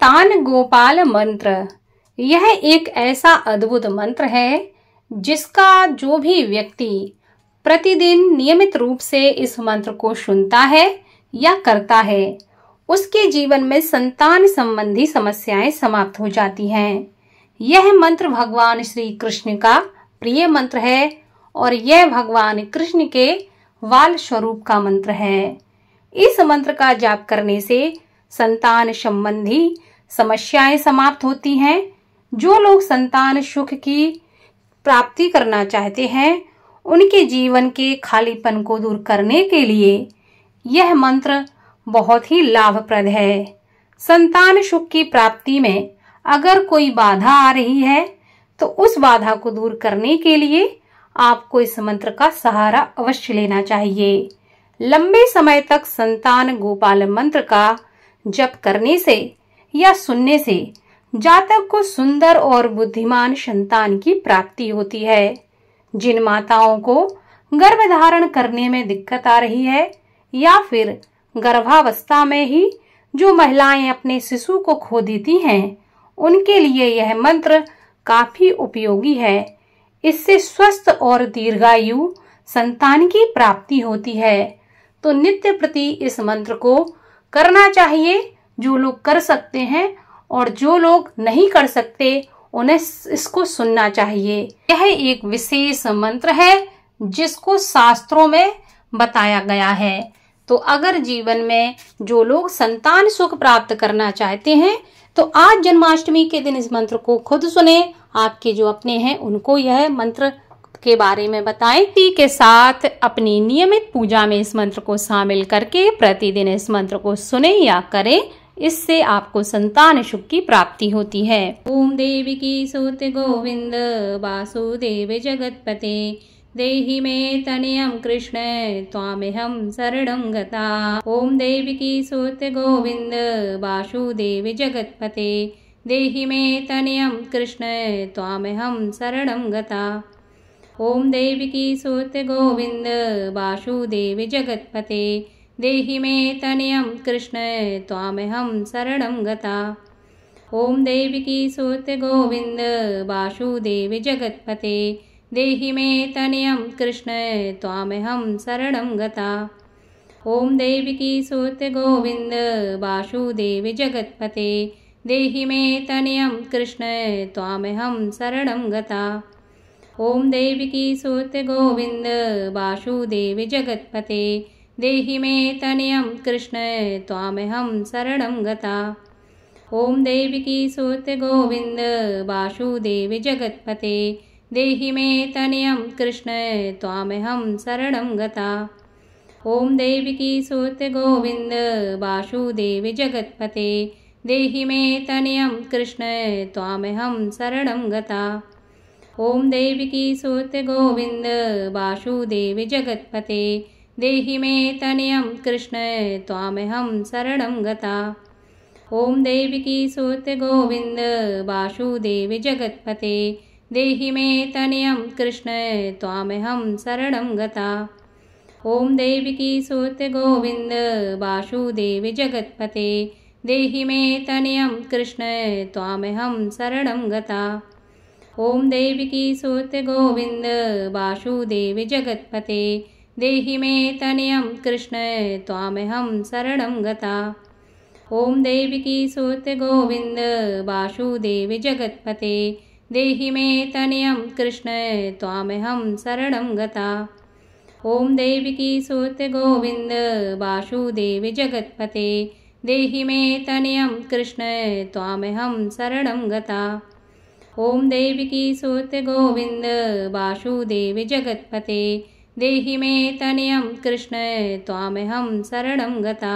संतान गोपाल मंत्र। यह एक ऐसा अद्भुत मंत्र है जिसका जो भी व्यक्ति प्रतिदिन नियमित रूप से इस मंत्र को सुनता है या करता है, उसके जीवन में संतान संबंधी समस्याएं समाप्त हो जाती हैं। यह मंत्र भगवान श्री कृष्ण का प्रिय मंत्र है और यह भगवान कृष्ण के वाल स्वरूप का मंत्र है। इस मंत्र का जाप करने से संतान संबंधी समस्याएं समाप्त होती हैं। जो लोग संतान सुख की प्राप्ति करना चाहते हैं, उनके जीवन के खालीपन को दूर करने के लिए यह मंत्र बहुत ही लाभप्रद है। संतान सुख की प्राप्ति में अगर कोई बाधा आ रही है तो उस बाधा को दूर करने के लिए आपको इस मंत्र का सहारा अवश्य लेना चाहिए। लंबे समय तक संतान गोपाल मंत्र का जप करने से या सुनने से जातक को सुंदर और बुद्धिमान संतान की प्राप्ति होती है। जिन माताओं को गर्भधारण करने में दिक्कत आ रही है या फिर गर्भावस्था में ही जो महिलाएं अपने शिशु को खो देती हैं, उनके लिए यह मंत्र काफी उपयोगी है। इससे स्वस्थ और दीर्घायु संतान की प्राप्ति होती है। तो नित्य प्रति इस मंत्र को करना चाहिए। जो लोग कर सकते हैं और जो लोग नहीं कर सकते, उन्हें इसको सुनना चाहिए। यह एक विशेष मंत्र है जिसको शास्त्रों में बताया गया है। तो अगर जीवन में जो लोग संतान सुख प्राप्त करना चाहते हैं, तो आज जन्माष्टमी के दिन इस मंत्र को खुद सुने। आपके जो अपने हैं उनको यह मंत्र के बारे में बताएं। इसी के साथ अपनी नियमित पूजा में इस मंत्र को शामिल करके प्रतिदिन इस मंत्र को सुने या करें। इससे आपको संतान सुख की प्राप्ति होती है। ओम देवी की सूत गोविंद वासुदेव जगतपते देहि मे तनयं कृष्ण त्वामेहं शरणं गता। ओम देवी की सूत गोविंद वासुदेव जगतपते देहि मे तनयं कृष्ण त्वामेहं शरणं गता। ओम देवी की सूत गोविंद वासुदेव जगतपते देहि मे तनयं कृष्ण त्वामेहं शरणं गता। ओम देवी की सूत गोविंद वासुदेव जगतपते देहि मे तनयं कृष्ण त्वामेहं शरणं गता। ओम देवी की सूत गोविंद वासुदेव जगतपते देहि मे तनयं कृष्ण त्वामेहं शरणं गता। ओम देवी की सूत गोविंद वासुदेव जगतपते देहि मे तनयं कृष्ण त्वामेहं शरणं गता। ओम देवी की सूत गोविंद वासुदेव जगतपते देहि मे तनयं कृष्ण त्वामेहं शरणं गता। ओम देवी की सूत गोविंद वासुदेव जगतपते देहि मे तनयं कृष्ण त्वामेहं शरणं गता। ओम देवी की सूत गोविंद वासुदेव जगतपते देहि मे तनयं कृष्ण त्वामेहं शरणं गता। ओम देवी की सूत गोविंद वासुदेव जगतपते देहि मे तनयं कृष्ण त्वामेहं शरणं गता। ओम देवी की सूत गोविंद वासुदेव जगतपते देहि मे तनयं कृष्ण त्वामेहं शरणं गता। ओम देवी की सूत गोविंद वासुदेव जगतपते देहि मे तनयं कृष्ण त्वामेहं शरणं गता। ओम देवी की सूत गोविंद वासुदेव जगतपते देहि मे तनयं कृष्ण त्वामेहं शरणं गता। ओम देवी की सूत गोविंद वासुदेव जगतपते देहि मे तनयं कृष्ण त्वामेहं शरणं गता। ओम देवी की सूत गोविंद वासुदेव जगतपते देहि मे तनयं कृष्ण त्वामेहं शरणं गता।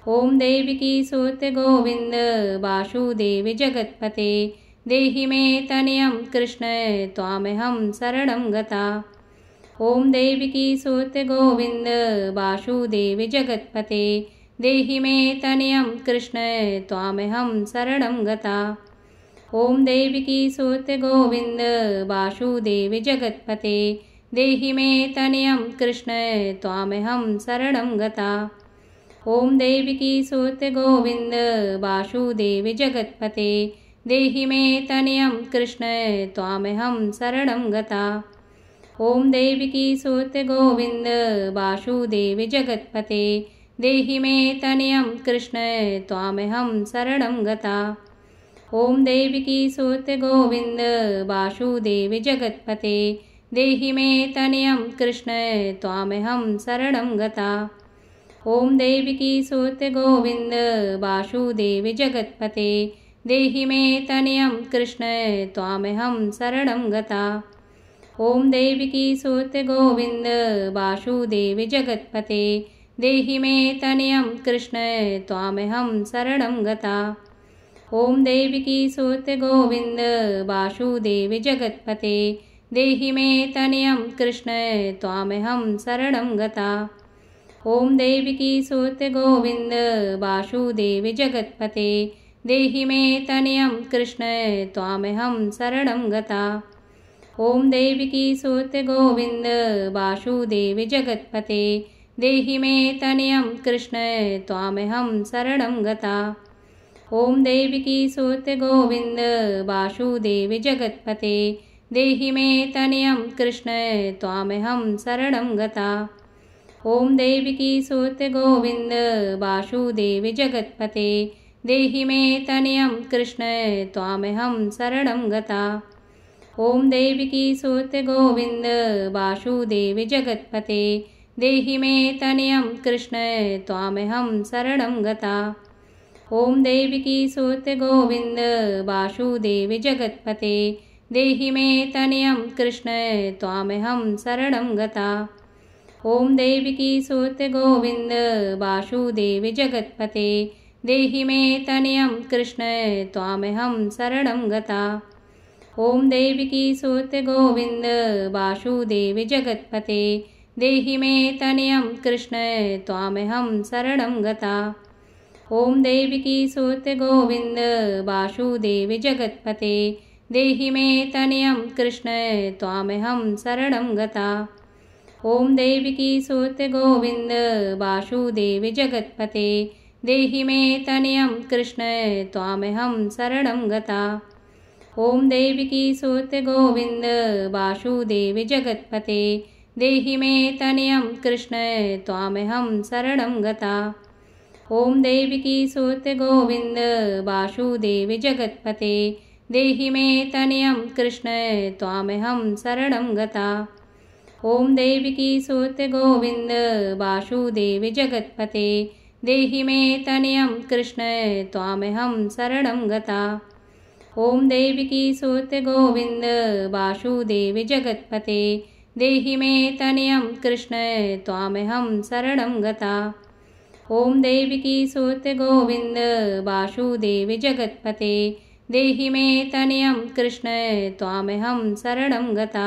ओम देवी की सूत गोविंद वासुदेव जगतपते देहि मे तनयं कृष्ण त्वामेहं शरणं गता। ओम देवी की सूत गोविंद वासुदेव जगतपते देहि मे तनयं कृष्ण त्वामेहं शरणं गता। ओम देवी की सूत गोविंद वासुदेव जगतपते देहि मे तनयं कृष्ण त्वामेहं शरणं गता। ॐ देवकी सुत गोविन्द वासुदेव जगत्पते देहि मे तनयं कृष्ण त्वामेहं शरणं गता। ॐ देवकी सुत गोविन्द वासुदेव जगत्पते देहि मे तनयं कृष्ण त्वामेहं शरणं गता। ॐ देवकी सुत गोविन्द वासुदेव जगत्पते देहि मे तनयं कृष्ण त्वामेहं शरणं गता। ॐ देवकी सुत गोविन्द वासुदेव जगत्पते देहि मे तनयं कृष्ण त्वामेहं शरणं गता। ॐ देवकी सुत गोविन्द वासुदेव जगत्पते देहि मे तनयं कृष्ण त्वामेहं शरणं गता। ॐ देवकी सुत गोविन्द वासुदेव जगत्पते देहि मे तनयं कृष्ण त्वामेहं शरणं गता। ॐ देवकी सुत गोविन्द वासुदेव जगत्पते देहि मे तनयं कृष्ण त्वामेहं शरणं गता। ॐ देवकी सुत गोविन्द वासुदेव जगत्पते देहि मे तनयं कृष्ण त्वामेहं शरणं गता। ॐ देवकी सुत गोविन्द वासुदेव जगत्पते देहि मे तनयं कृष्ण त्वामेहं शरणं गता। ॐ देवकी सुत गोविन्द वासुदेव जगत्पते देहि मे तनयं कृष्ण त्वामेहं शरणं गता। ॐ देवकी सुत गोविन्द वासुदेव जगत्पते देहि मे तनयं कृष्ण त्वामेहं शरणं गता। ॐ देवकी सुत गोविन्द वासुदेव जगत्पते देहि मे तनयं कृष्ण त्वामेहं शरणं गता। ॐ देवकी सुत गोविन्द वासुदेव जगत्पते देहि मे तनयं कृष्ण त्वामेहं शरणं गता। ॐ देवकी सुत गोविन्द वासुदेव जगत्पते देहि मे तनयं कृष्ण त्वामेहं शरणं गता। ॐ देवकी सुत गोविन्द वासुदेव जगत्पते देहि मे तनयं कृष्ण त्वामेहं शरणं गता। ॐ देवकी सुत गोविन्द वासुदेव जगत्पते देहि मे तनयं कृष्ण त्वामेहं शरणं गता। ॐ देवकी सुत गोविन्द वासुदेव जगत्पते देहि मे तनयं कृष्ण त्वामेहं शरणं गता। ॐ देवकी सुत गोविन्द वासुदेव जगत्पते देहि मे तनयं कृष्ण त्वामेहं शरणं गता। ॐ देवकी सुत गोविन्द वासुदेव जगत्पते देहि मे तनयं कृष्ण त्वामेहं शरणं गता। ॐ देवकी सुत गोविन्द वासुदेव जगत्पते देहि मे तनयं कृष्ण त्वामेहं शरणं गता। ॐ देवकी सुत गोविन्द वासुदेव जगत्पते देहि मे तनयं कृष्ण त्वामेहं शरणं गता।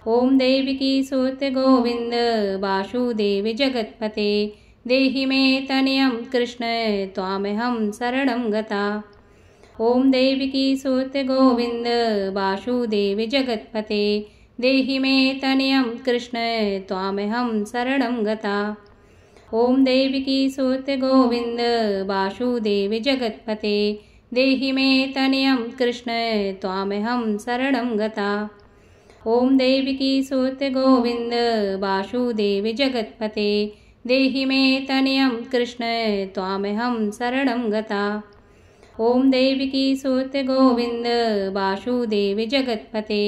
ॐ देवकी सुत गोविन्द वासुदेव जगत्पते देहि मे तनयं कृष्ण त्वामेहं शरणं गता। ॐ देवकी सुत गोविन्द वासुदेव जगत्पते देहि मे तनयं कृष्ण त्वामेहं शरणं गता। ॐ देवकी सुत गोविन्द वासुदेव जगत्पते देहि मे तनयं कृष्ण त्वामेहं शरणं गता। ॐ देवकी सुत गोविन्द वासुदेव जगत्पते देहि मे तनयं कृष्ण त्वामेहं शरणं गता। ॐ देवकी सुत गोविन्द वासुदेव जगत्पते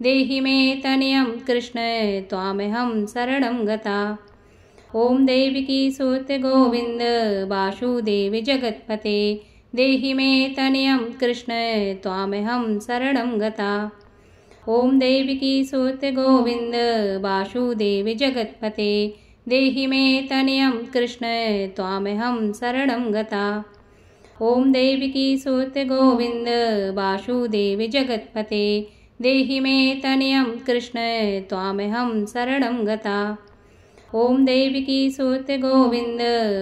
देहि मे तनयं कृष्ण त्वामेहं शरणं गता। ॐ देवकी सुत गोविन्द वासुदेव जगत्पते देहि मे तनयं कृष्ण त्वामेहं शरणं गता। ॐ देवकी सुत गोविन्द वासुदेव जगत्पते देहि मे तनयं कृष्ण त्वामेहं शरणं गता। ॐ देवकी सुत गोविन्द वासुदेव जगत्पते देहि मे तनयं कृष्ण त्वामेहं शरणं गता। ॐ देवकी सुत गोविन्द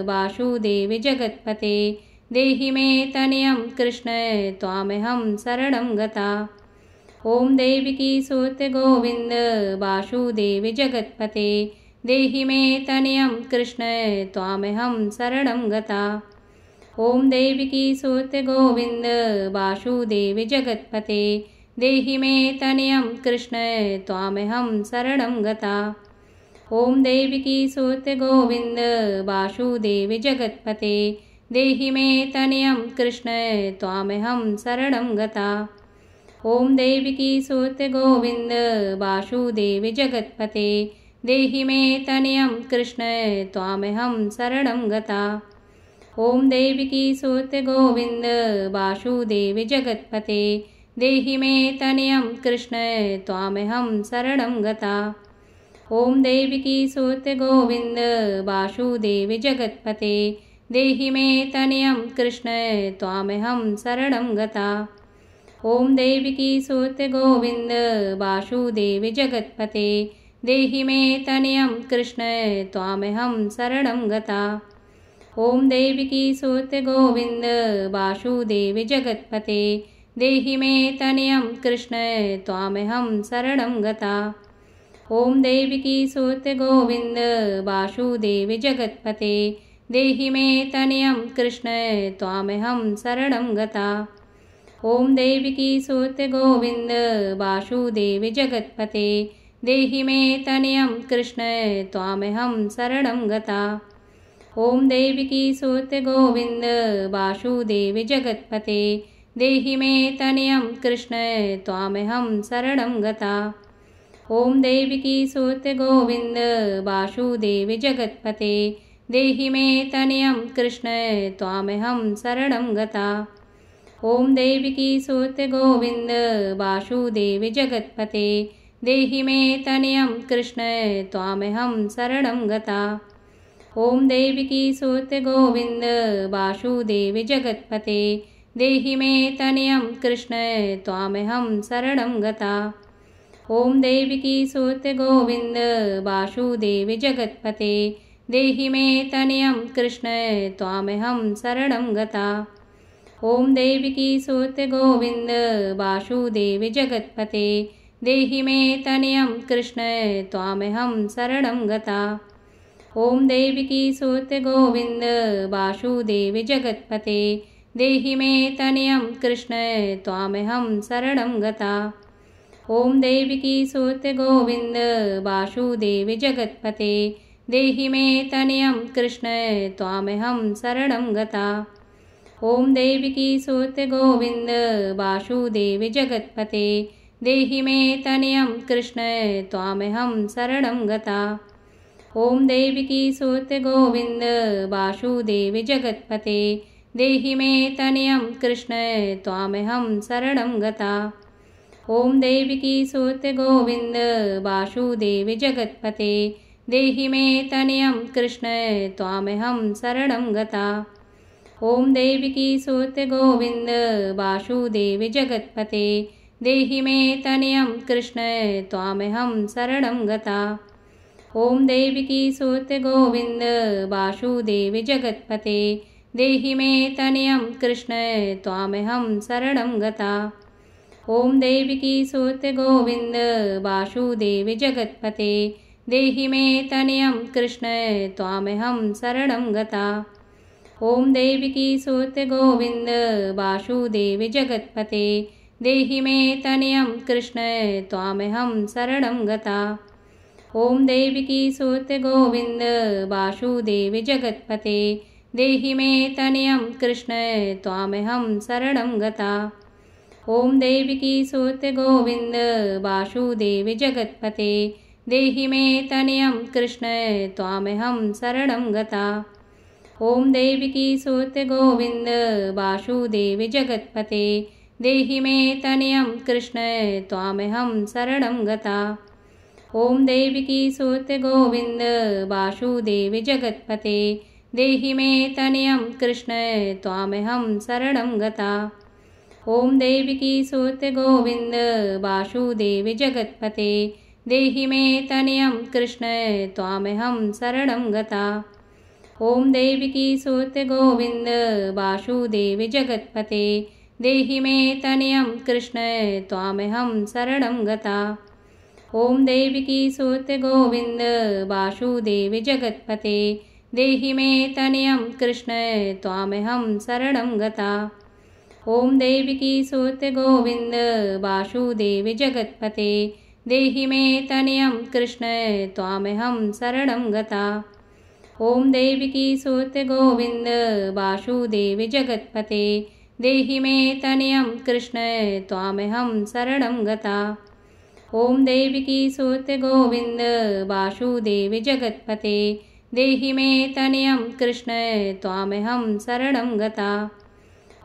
वासुदेव जगत्पते देहि मे तनयं कृष्ण त्वामेहं शरणं गता। ॐ देवकी सुत गोविन्द वासुदेव जगत्पते देहि मे तनयं कृष्ण त्वामेहं शरणं गता। ओम देवकी सुत गोविंद वासुदेव जगत्पते देहि मे तनयं कृष्ण त्वामेहं शरणं गता। ओम देवकी सुत गोविंद वासुदेव जगत्पते देहि मे तनयं कृष्ण त्वामेहं शरणं गता। ओम देवकी सुत गोविंद वासुदेव जगत्पते देहि मे तनयं कृष्ण त्वामेहं शरणं गता। ओम देवकी सुत गोविंद वासुदेव जगत्पते देहि मे तनयं कृष्ण त्वामेहं शरणं गता। ओम देवकी सुत गोविंद वासुदेव जगत्पते देहि मे तनयं कृष्ण त्वामेहं शरणं गता। ओम देवकी सुत गोविंद वासुदेव जगत्पते देहि मे तनयं कृष्ण त्वामेहं शरणं गता। ओम देवकी सुत गोविंद वासुदेव जगत्पते देहि मे तनयं कृष्ण त्वामेहं शरणं गता। ओम देवकी सुत गोविंद वासुदेव जगत्पते देहि मे तनयं कृष्ण त्वामेहं शरणं गता। ओम देवकी सुत गोविंद वासुदेव जगत्पते देहि मे तनयं कृष्ण त्वामेहं शरणं गता। ओम देवकी सुत गोविंद वासुदेव जगत्पते देहि मे तनयं कृष्ण त्वामेहं शरणं गता। ओम देवकी सुत गोविंद वासुदेव जगत्पते देहि मे तनयं कृष्ण त्वामेहं शरणं गता। ओम देवकी सुत गोविंद वासुदेव जगत्पते देहि मे तनयं कृष्ण त्वामेहं शरणं गता। ओम देवकी सुत गोविंद वासुदेव जगत्पते देहि मे तनयं कृष्ण त्वामेहं शरणं गता। ओम देवकी सुत गोविंद वासुदेव जगत्पते देहि मे तनयं कृष्ण त्वामेहं शरणं गता। ओम देवकी सुत गोविंद वासुदेव जगत्पते देहि मे तनयं कृष्ण त्वामेहं शरणं गता। ओम देवकी सुत गोविंद वासुदेव जगत्पते देहि मे तनयं कृष्ण त्वामेहं शरणं गता। ओम देवकी सुत गोविंद वासुदेव जगत्पते देहि मे तनयं कृष्ण त्वामेहं शरणं गता। ओम देवकी सुत गोविंद वासुदेव जगत्पते देहि मे तनयं कृष्ण त्वामेहं शरणं गता। ओम देवकी सुत गोविंद वासुदेव जगत्पते देहि मे तनयं कृष्ण त्वामेहं शरणं गता। ओम देवकी सुत गोविंद वासुदेव जगत्पते देहि मे तनयं कृष्ण त्वामेहं शरणं गता। ओम देवकी सुत गोविंद वासुदेव जगत्पते देहि मे तनयं कृष्ण त्वामेहं शरणं गता। ओम देवकी सुत गोविंद वासुदेव जगत्पते देहि मे तनयं कृष्ण त्वामेहं शरणं गता। ओम देवकी सुत गोविंद वासुदेव जगत्पते देहि मे तनयं कृष्ण त्वामेहं शरणं गता। ओम देवकी सुत गोविंद वासुदेव जगत्पते देहि मे तनयं कृष्ण त्वामेहं शरणं गता। ओम देवकी सुत गोविंद वासुदेव जगत्पते देहि मे तनयं कृष्ण त्वामेहं शरणं गता। ओम देवकी सुत गोविंद वासुदेव जगत्पते देहि मे तनयं कृष्ण त्वामेहं शरणं गता। ओम देवकी सुत गोविंद वासुदेव जगत्पते देहि मे तनयं कृष्ण त्वामेहं शरणं गता। ओम देवकी सुत गोविंद वासुदेव जगत्पते देहि मे तनयं कृष्ण त्वामेहं शरणं गता। ओम देवकी सुत गोविंद वासुदेव जगत्पते देहि मे तनयं कृष्ण त्वामेहं शरणं गता। ओम देवकी सुत गोविंद वासुदेव जगत्पते देहि मे तनयं कृष्ण त्वामेहं शरणं गता। ॐ देवकी सुत गोविन्द वासुदेव जगत्पते देहि मे तनयं कृष्ण त्वामेहं शरणं गता। ॐ देवकी सुत गोविन्द वासुदेव जगत्पते देहि मे तनयं कृष्ण त्वामेहं शरणं गता। ॐ देवकी सुत गोविन्द वासुदेव जगत्पते देहि मे तनयं कृष्ण त्वामेहं शरणं गता। ॐ देवकी सुत गोविन्द वासुदेव जगत्पते देहि मे तनयं कृष्ण त्वामेहं शरणं गता।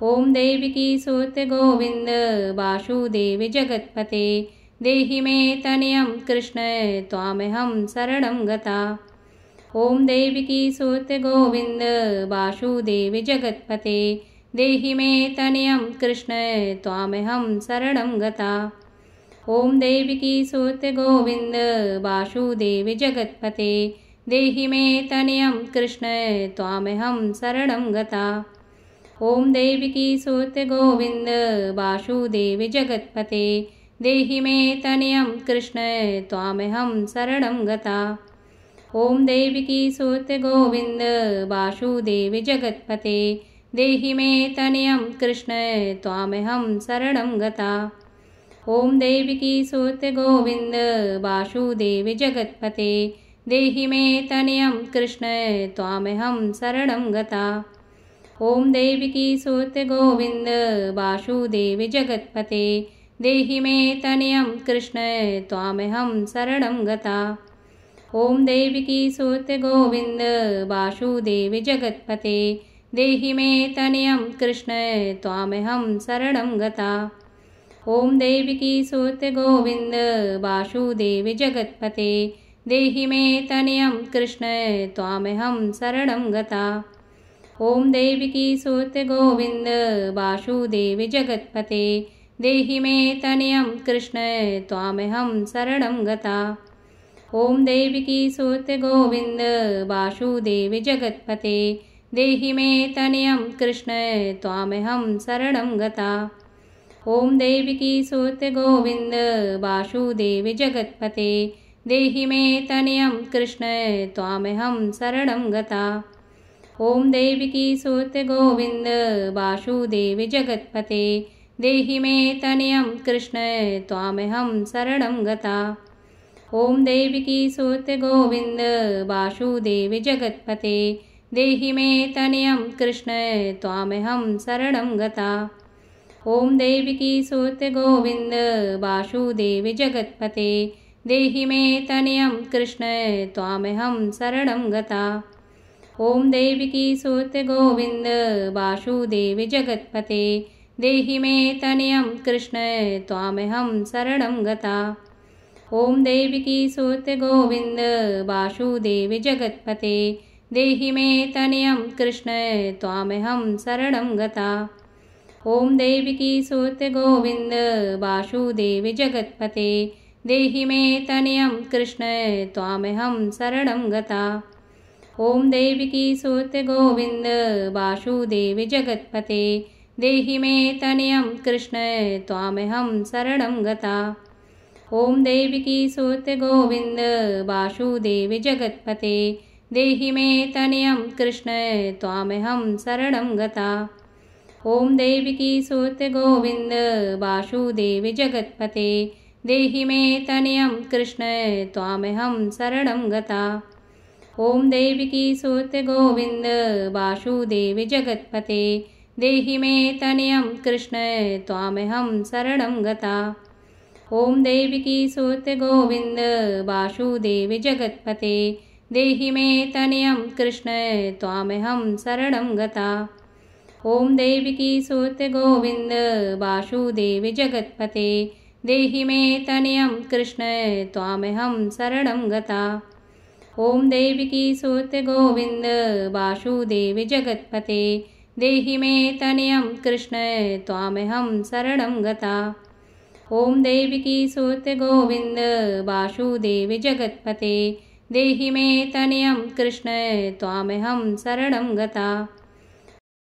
ॐ देवकी सुत गोविन्द वासुदेव जगत्पते देहि मे तनयं कृष्ण त्वामेहं शरणं गता। ॐ देवकी सुत गोविन्द वासुदेव जगत्पते देहि मे तनयं कृष्ण त्वामेहं शरणं गता। ॐ देवकी सुत गोविन्द वासुदेव जगत्पते देहि मे तनयं कृष्ण त्वामेहं शरणं गता। ॐ देवकी सुत गोविन्द वासुदेव जगत्पते देहि मे तनयं कृष्ण त्वामेहं शरणं गता। ॐ देवकी सुत गोविन्द वासुदेव जगत्पते देहि मे तनयं कृष्ण त्वामेहं शरणं गता। ॐ देवकी सुत गोविन्द वासुदेव जगत्पते देहि मे तनयं कृष्ण त्वामेहं शरणं गता। ॐ देवकी सुत गोविन्द वासुदेव जगत्पते देहि मे तनयं कृष्ण त्वामेहं शरणं गता। ॐ देवकी सुत गोविन्द वासुदेव जगत्पते देहि मे तनयं कृष्ण त्वामेहं शरणं गता। ॐ देवकी सुत गोविन्द वासुदेव जगत्पते देहि मे तनयं कृष्ण त्वामेहं शरणं गता। ॐ देवकी सुत गोविन्द वासुदेव जगत्पते देहि मे तनयं कृष्ण त्वामेहं शरणं गता। ॐ देवकी सुत गोविन्द वासुदेव जगत्पते देहि मे तनयं कृष्ण त्वामेहं शरणं गता। ॐ देवकी सुत गोविन्द वासुदेव जगत्पते देहि मे तनयं कृष्ण त्वामेहं शरणं गता। ॐ देवकी सुत गोविन्द वासुदेव जगत्पते देहि मे तनयं कृष्ण त्वामेहं शरणं गता। ॐ देवकी सुत गोविन्द वासुदेव जगत्पते देहि मे तनयं कृष्ण त्वामेहं शरणं गता। ॐ देवकी सुत गोविन्द वासुदेव जगत्पते देहि मे तनयं कृष्ण त्वामेहं शरणं गता। ॐ देवकी सुत गोविन्द वासुदेव जगत्पते देहि मे तनयं कृष्ण त्वामेहं शरणं गता। ॐ देवकी सुत गोविन्द वासुदेव जगत्पते देहि मे तनयं कृष्ण त्वामेहं शरणं गता। ॐ देवकी सुत गोविन्द वासुदेव जगत्पते देहि मे तनयं कृष्ण त्वामेहं शरणं गता। ॐ देवकी सुत गोविन्द वासुदेव जगत्पते देहि मे तनयं कृष्ण त्वामेहं शरणं गता। ॐ देवकी सुत गोविन्द वासुदेव जगत्पते देहि मे तनयं कृष्ण त्वामेहं शरणं गता। ॐ देवकी सुत गोविन्द वासुदेव जगत्पते देहि मे तनयं कृष्ण त्वामेहं शरणं गता। ॐ देवकी सुत गोविन्द वासुदेव जगत्पते देहि मे तनयं कृष्ण त्वामेहं शरणं गता। ॐ देवकी सुत गोविन्द वासुदेव जगत्पते देहि मे तनयं कृष्ण त्वामेहं शरणं गता। ॐ देवकी सुत गोविन्द वासुदेव जगत्पते देहि मे तनयं कृष्ण त्वामेहं शरणं गता। ॐ देवकी सुत गोविन्द वासुदेव जगत्पते देहि मे तनयं कृष्ण त्वामेहं शरणं गता। ॐ देवकी सुत गोविन्द वासुदेव जगत्पते देहि मे तनयं कृष्ण त्वामेहं शरणं गता।